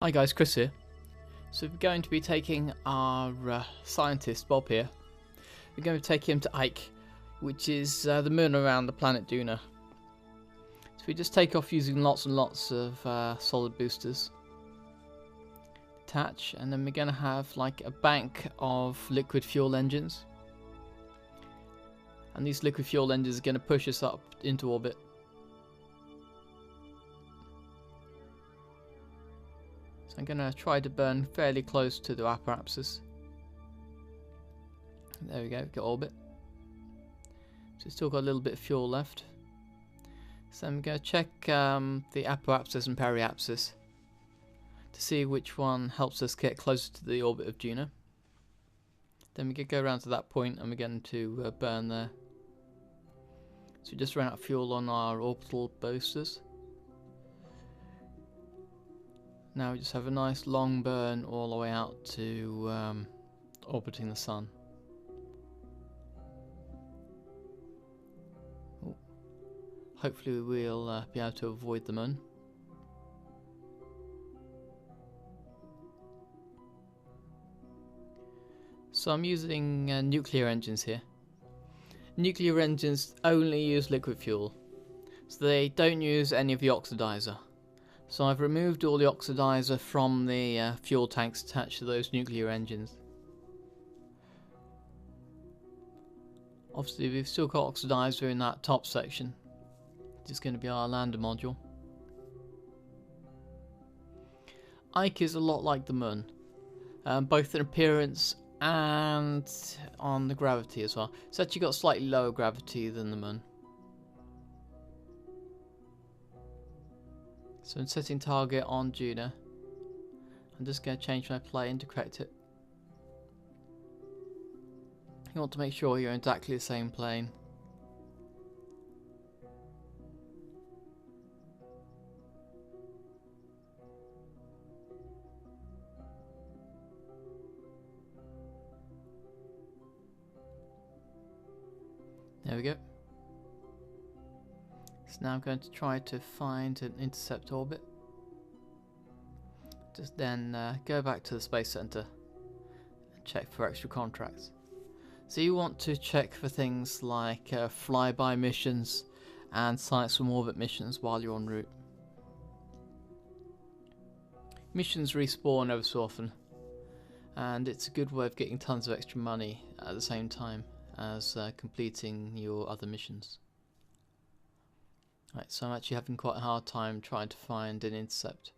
Hi guys, Chris here. So we're going to be taking our scientist Bob here. We're going to take him to Ike, which is the moon around the planet Duna. So we just take off using lots and lots of solid boosters. Attach, and then we're going to have like a bank of liquid fuel engines. And these liquid fuel engines are going to push us up into orbit. I'm going to try to burn fairly close to the apparatus. There we go, got orbit. So we've still got a little bit of fuel left. So I'm going to check the apparatus and periapsis to see which one helps us get closer to the orbit of Juno. Then we can go around to that point and we're going to burn there. So we just ran out of fuel on our orbital boosters. Now we just have a nice long burn all the way out to orbiting the sun. Ooh. Hopefully we'll be able to avoid the moon. So I'm using nuclear engines here. Nuclear engines only use liquid fuel, so they don't use any of the oxidizer. So I've removed all the oxidizer from the fuel tanks attached to those nuclear engines. Obviously we've still got oxidizer in that top section, which is going to be our lander module. Ike is a lot like the moon, both in appearance and on the gravity as well. It's actually got slightly lower gravity than the moon. So I'm setting target on Juno. I'm just going to change my plane to correct it. You want to make sure you're in exactly the same plane. There we go. So now I'm going to try to find an intercept orbit. Just then go back to the Space Center and check for extra contracts. So you want to check for things like flyby missions and science from orbit missions while you're en route. Missions respawn ever so often, and it's a good way of getting tons of extra money at the same time as completing your other missions. Right, so I'm actually having quite a hard time trying to find an intercept.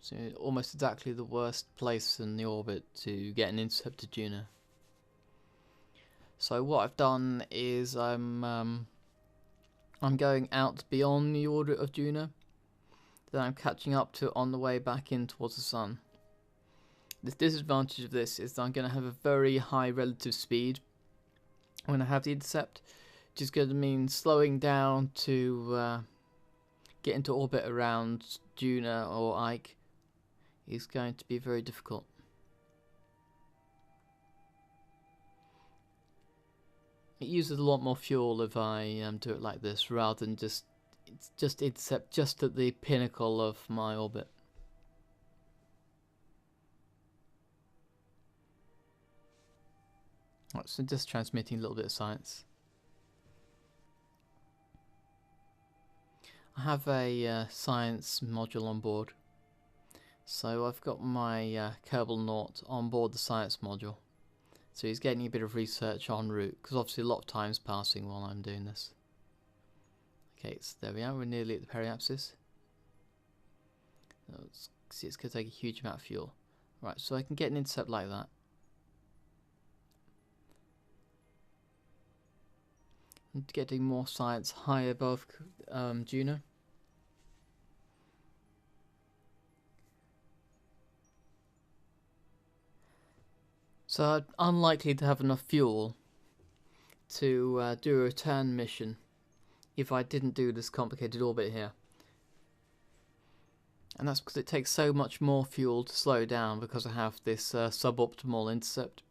So almost exactly the worst place in the orbit to get an intercept to Juno. So what I've done is I'm going out beyond the orbit of Juno. Then I'm catching up to it on the way back in towards the sun. The disadvantage of this is that I'm going to have a very high relative speed when I have the intercept, which is going to mean slowing down to get into orbit around Juno or Ike is going to be very difficult. It uses a lot more fuel if I do it like this, rather than just intercept just at the pinnacle of my orbit. Right, so just transmitting a little bit of science. I have a science module on board, so I've got my Kerbal Naut on board the science module, so he's getting a bit of research en route, because obviously a lot of time's passing while I'm doing this. Okay, so there we are, we're nearly at the periapsis. See, it's going to take a huge amount of fuel. Right, so I can get an intercept like that. And getting more science high above Juno. So I'm unlikely to have enough fuel to do a return mission if I didn't do this complicated orbit here. And that's because it takes so much more fuel to slow down because I have this suboptimal intercept.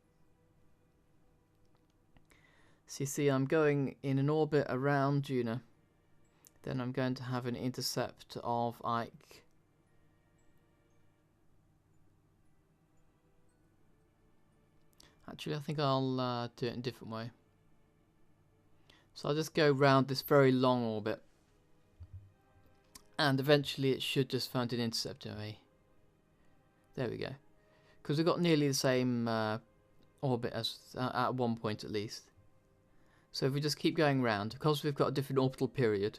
So you see, I'm going in an orbit around Juno. Then I'm going to have an intercept of Ike Actually, I think I'll do it in a different way. So I'll just go round this very long orbit, and eventually it should just find an intercept away. There we go. Because we've got nearly the same orbit as at one point at least. So if we just keep going round, because we've got a different orbital period,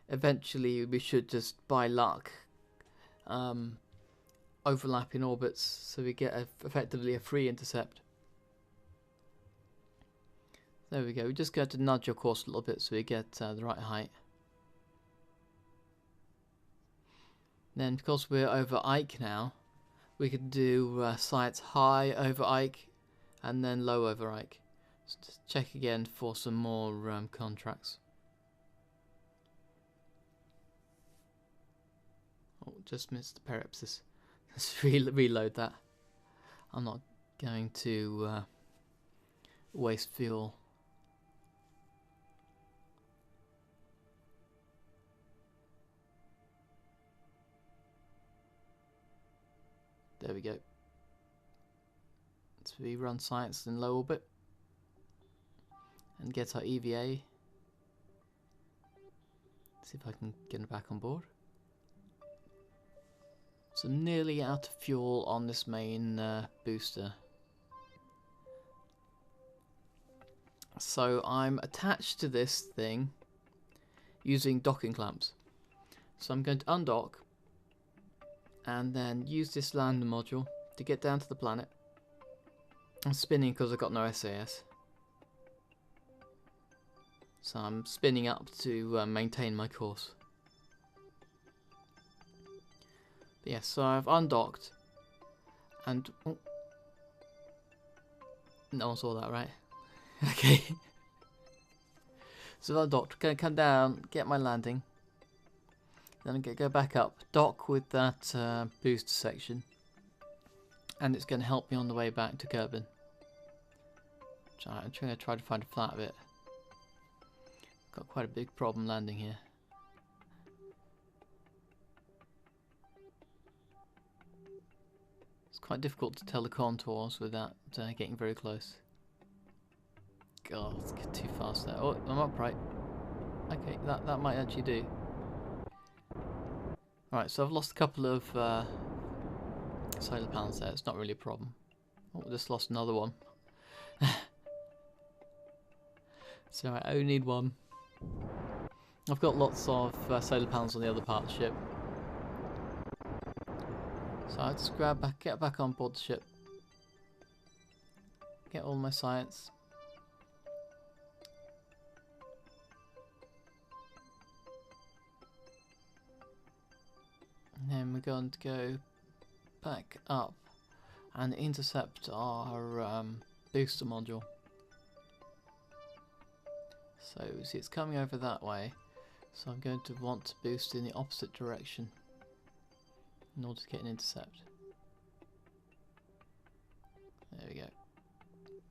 eventually we should just, by luck, overlap in orbits, so we get effectively a free intercept. There we go. We just got to nudge your course a little bit so we get the right height. Then, because we're over Ike now, we could do sights high over Ike and then low over Ike. So just check again for some more contracts. Oh, just missed the periapsis. Let's reload that. I'm not going to waste fuel. There we go. So we run science in low orbit and get our EVA. See if I can get it back on board. So I'm nearly out of fuel on this main booster. So I'm attached to this thing using docking clamps. So I'm going to undock and then use this landing module to get down to the planet. I'm spinning because I've got no SAS. So I'm spinning up to maintain my course. But yeah, so I've undocked and... Oh, no one saw that, right? Okay. So I've undocked, going to come down, get my landing. Then I'm going to go back up, dock with that booster section, and it's going to help me on the way back to Kerbin. I'm going to try to find a flat bit. Got quite a big problem landing here. It's quite difficult to tell the contours without getting very close. God, it's too fast there. Oh, I'm upright. Okay, that might actually do. Right, so I've lost a couple of solar panels there. It's not really a problem. Oh, just lost another one. So I only need one. I've got lots of solar panels on the other part of the ship. So I just get back on board the ship. Get all my science. And then we're going to go back up and intercept our booster module. So see, it's coming over that way, so I'm going to want to boost in the opposite direction in order to get an intercept. There we go.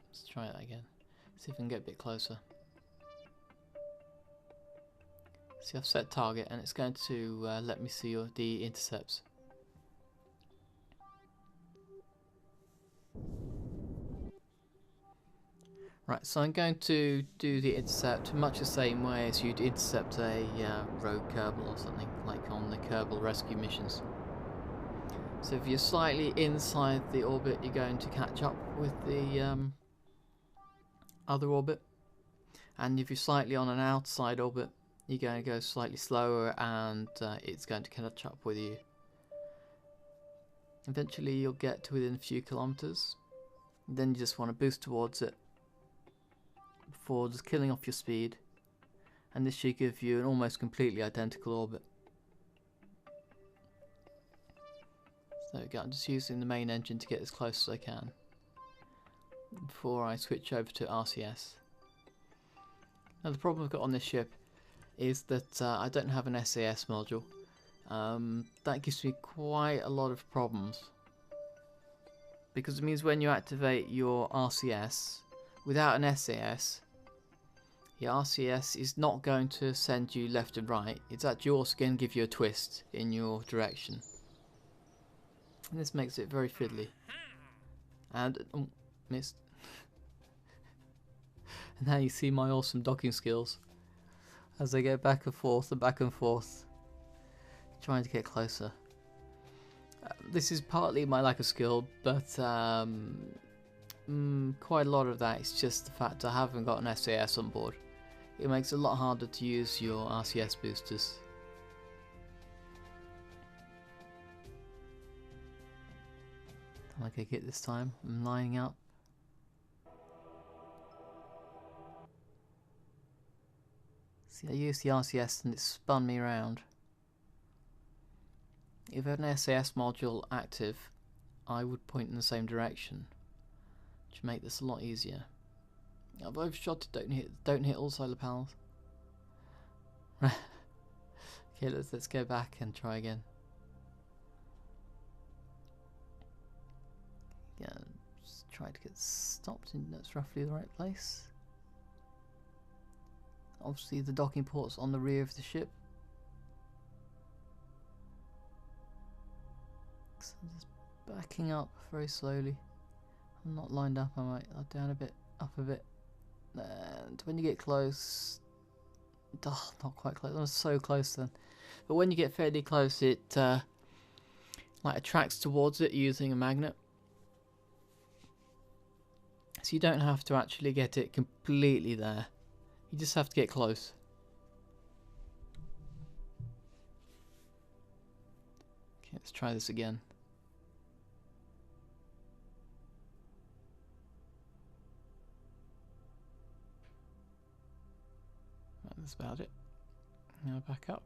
Let's try that again. See if we can get a bit closer. See, I've set target and it's going to let me see the intercepts. Right, so I'm going to do the intercept much the same way as you'd intercept a rogue Kerbal or something, like on the Kerbal rescue missions. So if you're slightly inside the orbit, you're going to catch up with the other orbit. And if you're slightly on an outside orbit, you're going to go slightly slower and it's going to catch up with you. Eventually you'll get to within a few kilometers. Then you just want to boost towards it before just killing off your speed, and this should give you an almost completely identical orbit. So there we go, I'm just using the main engine to get as close as I can before I switch over to RCS. Now the problem I've got on this ship is that I don't have an SAS module. That gives me quite a lot of problems, because it means when you activate your RCS without an SAS, the RCS is not going to send you left and right. It's actually also going to give you a twist in your direction. And this makes it very fiddly. And, oh, missed. And now you see my awesome docking skills as I go back and forth and back and forth, trying to get closer. This is partly my lack of skill, but quite a lot of that is just the fact I haven't got an SAS on board. It makes it a lot harder to use your RCS boosters. Like I get this time, I'm lining up. See, I used the RCS and it spun me around. If I had an SAS module active, I would point in the same direction, which would make this a lot easier. I've overshot it, don't hit all solar panels. Okay, let's go back and try again. Yeah, just try to get stopped in that's roughly the right place. Obviously the docking port's on the rear of the ship. So I'm just backing up very slowly. I'm not lined up, I might down a bit, up a bit. And when you get close, not quite close, I'm so close then. But when you get fairly close, it like attracts towards it using a magnet. So you don't have to actually get it completely there. You just have to get close. Okay, let's try this again. Right, that's about it. Now back up.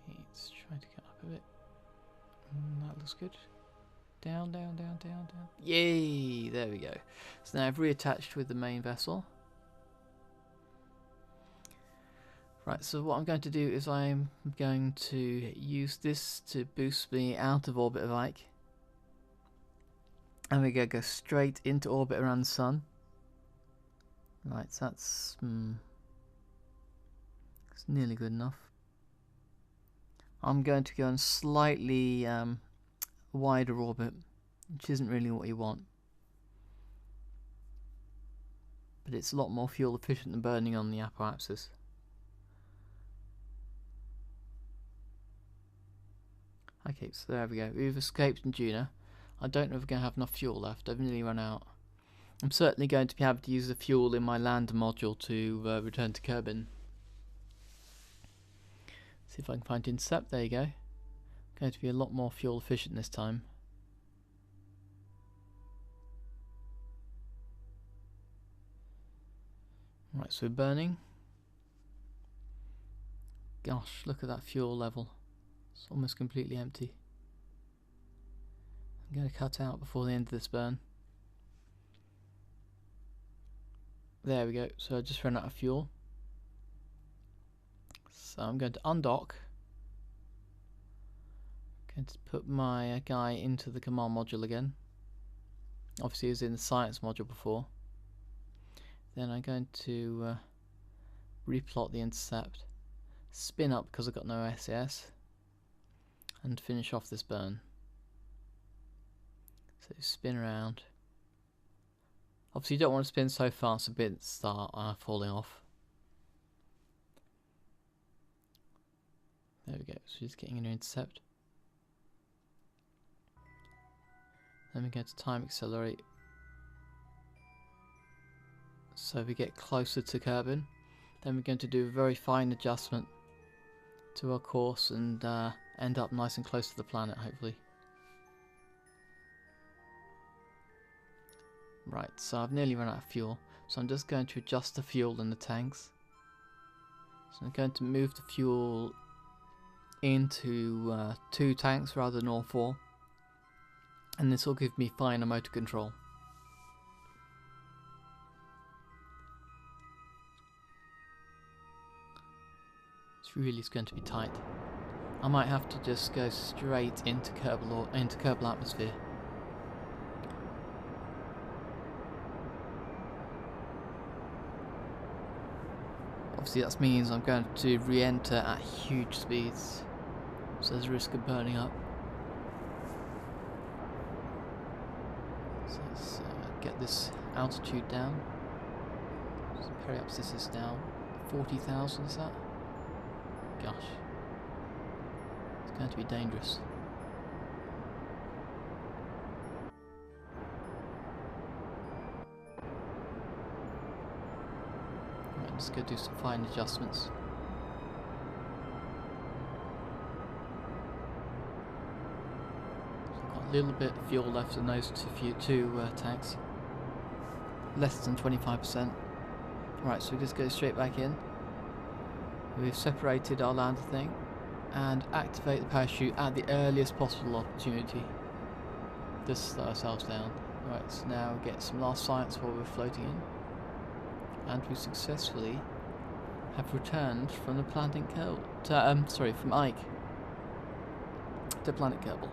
Okay, let's try to get up a bit. That looks good. Down, down, down, down, down. Yay! There we go. So now I've reattached with the main vessel. Right, so what I'm going to do is I'm going to use this to boost me out of orbit of Ike. And we're going to go straight into orbit around the Sun. Right, so that's it's nearly good enough. I'm going to go in slightly wider orbit, which isn't really what you want. But it's a lot more fuel efficient than burning on the apoapsis. Okay, so there we go. We've escaped in Juno. I don't know if we're going to have enough fuel left. I've nearly run out. I'm certainly going to be able to use the fuel in my lander module to return to Kerbin. See if I can find intercept. There you go. Going to be a lot more fuel efficient this time. Right, so we're burning. Gosh, look at that fuel level. It's almost completely empty. I'm going to cut out before the end of this burn. There we go. So I just ran out of fuel. So I'm going to undock. Going to put my guy into the command module again. Obviously he was in the science module before. Then I'm going to replot the intercept, spin up because I've got no SAS, and finish off this burn. So spin around. Obviously you don't want to spin so fast the bits start falling off. There we go, so just getting an intercept. Then we go to time accelerate. So we get closer to Kerbin. Then we're going to do a very fine adjustment to our course and end up nice and close to the planet, hopefully. Right, so I've nearly run out of fuel. So I'm just going to adjust the fuel in the tanks. So I'm going to move the fuel into 2 tanks rather than all 4. And this will give me finer motor control. Really is going to be tight. I might have to just go straight into Kerbal atmosphere. Obviously that means I'm going to re-enter at huge speeds, so there's a risk of burning up. Let's get this altitude down. So periapsis is now 40,000, is that? Gosh. It's going to be dangerous. Right, let's go do some fine adjustments. A little bit of fuel left in those two tanks. Less than 25%. Right, so we just go straight back in. We've separated our lander thing and activate the parachute at the earliest possible opportunity. Just slow ourselves down. Right, so now get some last science while we're floating in. And we successfully have returned from the planting Kerbal. From Ike to Planet Kerbal.